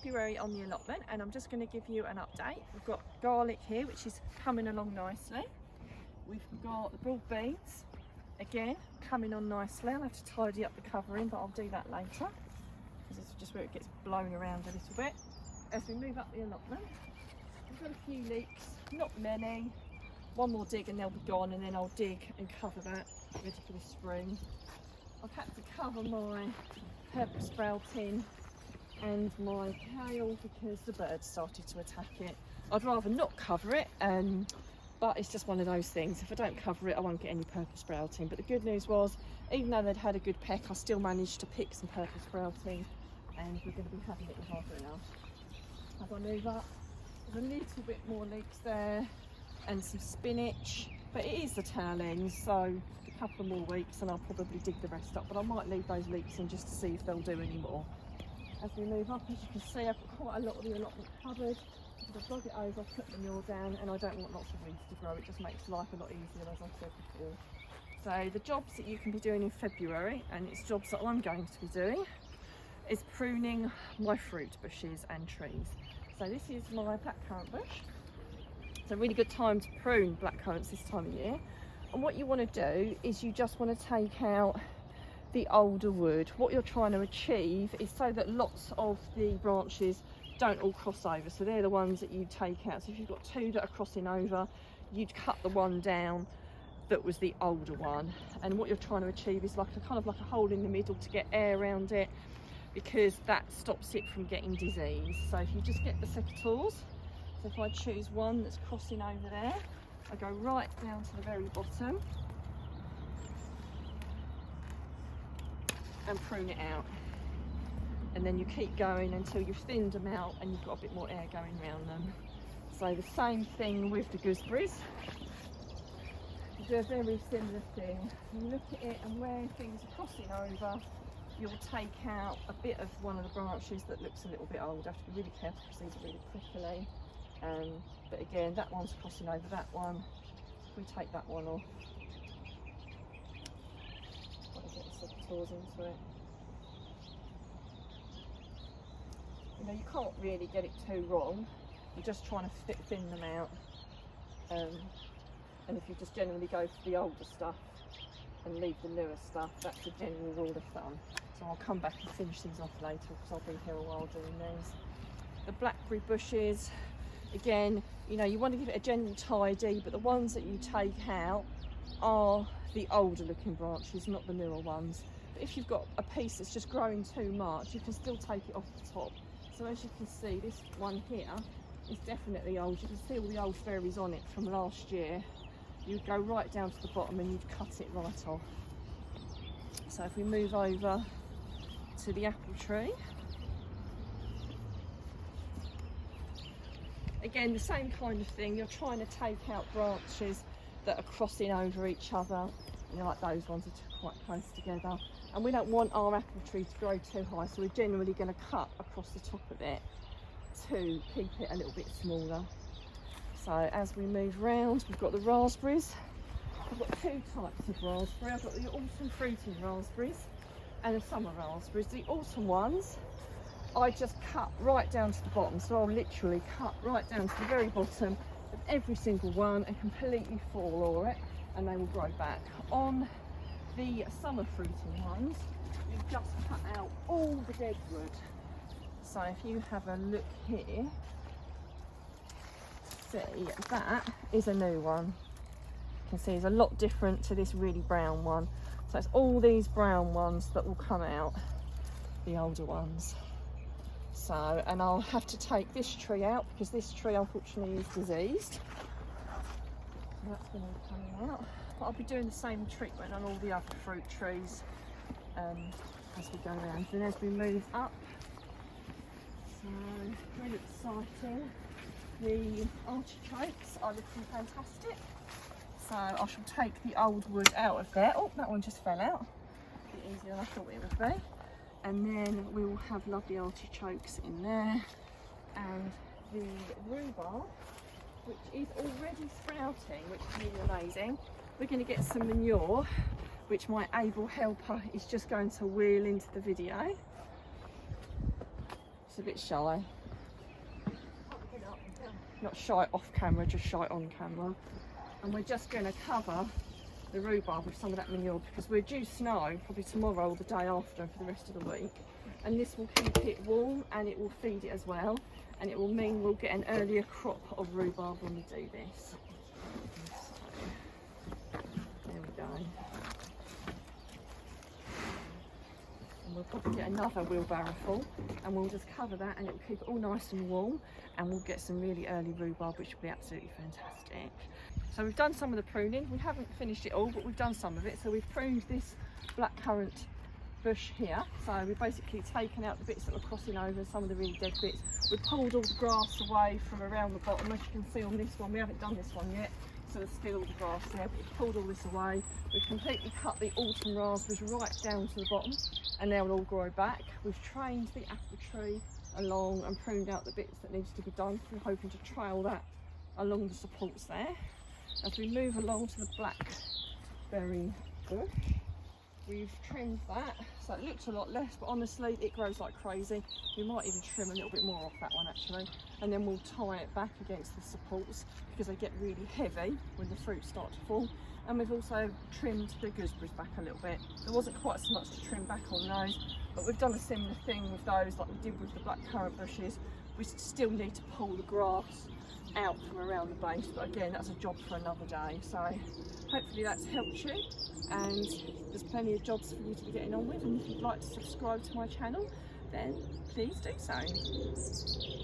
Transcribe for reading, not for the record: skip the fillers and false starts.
February on the allotment, and I'm just going to give you an update. We've got garlic here, which is coming along nicely. We've got the broad beans, again, coming on nicely. I'll have to tidy up the covering, but I'll do that later, because it's just where it gets blown around a little bit. As we move up the allotment, we've got a few leeks, not many. One more dig and they'll be gone, and then I'll dig and cover that, ready for the spring. I've had to cover my purple sprouting and my kale because the birds started to attack it. I'd rather not cover it, but it's just one of those things. If I don't cover it, I won't get any purple sprouting. But the good news was, even though they'd had a good peck, I still managed to pick some purple sprouting, and we're going to be having it in half an hour. As I move up, there's a little bit more leeks there and some spinach, but it is the tail end, so a couple of more weeks and I'll probably dig the rest up, but I might leave those leeks in just to see if they'll do any more. As we move up, as you can see, I've got quite a lot of the allotment covered because I've dug it over, I've put the manure down, and I don't want lots of weeds to grow. It just makes life a lot easier, as I said before. So the jobs that you can be doing in February, and it's jobs that I'm going to be doing, is pruning my fruit bushes and trees. So this is my blackcurrant bush. It's a really good time to prune blackcurrants this time of year. And what you want to do is you just want to take out the older wood. What you're trying to achieve is so that lots of the branches don't all cross over. So they're the ones that you take out. So if you've got two that are crossing over, you'd cut the one down that was the older one. And what you're trying to achieve is like a kind of like a hole in the middle to get air around it, because that stops it from getting disease. So if you just get the secateurs, so if I choose one that's crossing over there, I go right down to the very bottom and prune it out. And then you keep going until you've thinned them out and you've got a bit more air going around them. So the same thing with the gooseberries. You do a very similar thing. You look at it, and where things are crossing over, you'll take out a bit of one of the branches that looks a little bit old. You have to be really careful because these are really prickly. But again, that one's crossing over that one. We take that one off. Got to get the secateurs into it. You know, you can't really get it too wrong. You're just trying to thin them out. And if you just generally go for the older stuff and leave the newer stuff, that's a general rule of thumb. So I'll come back and finish these off later because I'll be here a while doing these. The blackberry bushes, again, you know, you want to give it a gentle tidy, but the ones that you take out are the older looking branches, not the newer ones. But if you've got a piece that's just growing too much, you can still take it off the top. So as you can see, this one here is definitely old. You can see all the old berries on it from last year. You'd go right down to the bottom and you'd cut it right off. So if we move over to the apple tree, again, the same kind of thing. You're trying to take out branches that are crossing over each other. You know, like those ones are quite close together. And we don't want our apple tree to grow too high, so we're generally going to cut across the top of it to keep it a little bit smaller. So as we move round, we've got the raspberries. I've got two types of raspberry. I've got the autumn fruiting raspberries and the summer raspberries. The autumn ones, I just cut right down to the bottom, so I'll literally cut right down to the very bottom of every single one and completely floor it, and they will grow back. On the summer fruiting ones, you just cut out all the dead wood. So if you have a look here, see, that is a new one. You can see it's a lot different to this really brown one. So it's all these brown ones that will come out, the older ones. So, and I'll have to take this tree out because this tree unfortunately is diseased. So that's going to be coming out. But I'll be doing the same treatment on all the other fruit trees as we go around. And as we move up, so really exciting. The artichokes are looking fantastic. So I shall take the old wood out of there. Oh, that one just fell out. A bit easier than I thought it would be. And then we will have lovely artichokes in there. And the rhubarb, which is already sprouting, which is really amazing. We're going to get some manure, which my able helper is just going to wheel into the video. It's a bit shy. Not shy off camera, just shy on camera. And we're just going to cover the rhubarb with some of that manure because we're due snow probably tomorrow or the day after for the rest of the week. And this will keep it warm and it will feed it as well. And it will mean we'll get an earlier crop of rhubarb when we do this. So, there we go. And we'll probably get another wheelbarrow full and we'll just cover that and it will keep it all nice and warm and we'll get some really early rhubarb which will be absolutely fantastic. So we've done some of the pruning. We haven't finished it all, but we've done some of it. So we've pruned this black currant bush here. So we've basically taken out the bits that were crossing over, some of the really dead bits. We've pulled all the grass away from around the bottom. As you can see on this one, we haven't done this one yet, so there's still all the grass there, but we've pulled all this away. We've completely cut the autumn raspberries right down to the bottom, and they'll all grow back. We've trained the apple tree along and pruned out the bits that needs to be done. We're hoping to trail that along the supports there. As we move along to the blackberry bush, we've trimmed that, so it looks a lot less, but honestly it grows like crazy. We might even trim a little bit more off that one actually, and then we'll tie it back against the supports because they get really heavy when the fruits start to fall. And we've also trimmed the gooseberries back a little bit. There wasn't quite so much to trim back on those, but we've done a similar thing with those like we did with the black currant bushes. We still need to pull the grass out from around the base, but again that's a job for another day. So hopefully that's helped you, and there's plenty of jobs for you to be getting on with, and if you'd like to subscribe to my channel then please do so.